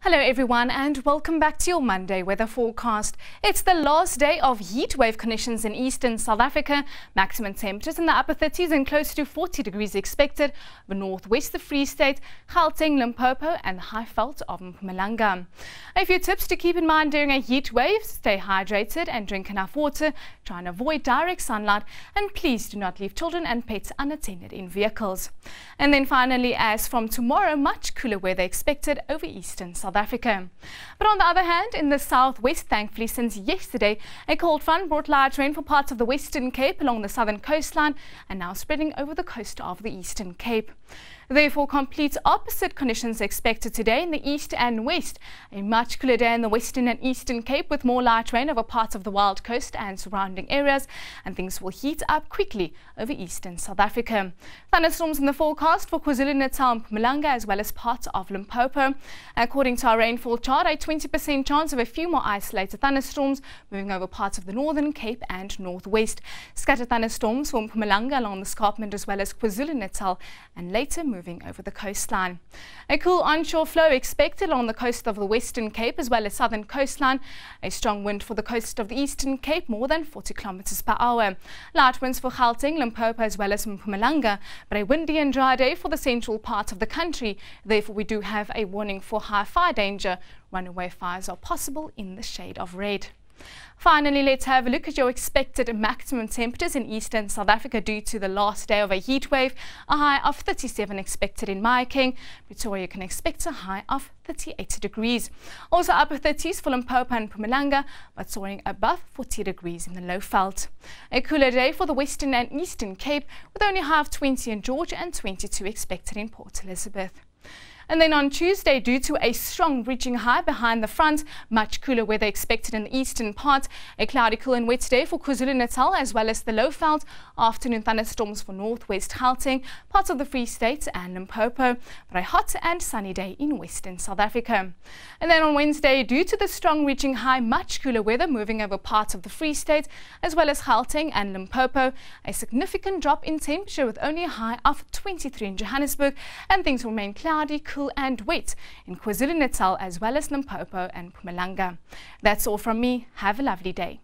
Hello everyone and welcome back to your Monday weather forecast. It's the last day of heat wave conditions in eastern South Africa. Maximum temperatures in the upper 30s and close to 40 degrees expected. The northwest, the Free State, Gauteng, Limpopo and the high veld of Mpumalanga. A few tips to keep in mind during a heat wave: stay hydrated and drink enough water. Try and avoid direct sunlight, and please do not leave children and pets unattended in vehicles. And then finally, as from tomorrow, much cooler weather expected over eastern South Africa. But on the other hand, in the southwest, thankfully since yesterday, a cold front brought large rain for parts of the Western Cape along the southern coastline and now spreading over the coast of the Eastern Cape. Therefore, complete opposite conditions expected today in the east and west. A much cooler day in the Western and Eastern Cape with more light rain over parts of the Wild Coast and surrounding areas, and things will heat up quickly over eastern South Africa. Thunderstorms in the forecast for KwaZulu-Natal and Mpumalanga as well as parts of Limpopo. According to our rainfall chart, a 20% chance of a few more isolated thunderstorms moving over parts of the Northern Cape and Northwest. Scattered thunderstorms for Mpumalanga along the escarpment as well as KwaZulu-Natal, and later moving over the coastline. A cool onshore flow expected along the coast of the Western Cape as well as southern coastline. A strong wind for the coast of the Eastern Cape, more than 40 kilometers per hour. Light winds for Gauteng, Limpopo as well as Mpumalanga, but a windy and dry day for the central part of the country. Therefore, we do have a warning for high fire danger. Runaway fires are possible in the shade of red. Finally, let's have a look at your expected maximum temperatures in eastern South Africa due to the last day of a heat wave. A high of 37 expected in Mahikeng. Pretoria can expect a high of 38 degrees. Also upper 30s for Limpopo and Mpumalanga, but soaring above 40 degrees in the low veld. A cooler day for the Western and Eastern Cape with only a high of 20 in Georgia and 22 expected in Port Elizabeth. And then on Tuesday, due to a strong reaching high behind the front, much cooler weather expected in the eastern part. A cloudy, cool and wet day for KwaZulu-Natal as well as the low veld. Afternoon thunderstorms for northwest Gauteng, parts of the Free State and Limpopo, but a hot and sunny day in western South Africa. And then on Wednesday, due to the strong reaching high, much cooler weather moving over parts of the Free State as well as Gauteng and Limpopo. A significant drop in temperature with only a high of 23 in Johannesburg, and things remain cloudy, cool and wet in KwaZulu-Natal as well as Limpopo and Mpumalanga. That's all from me. Have a lovely day.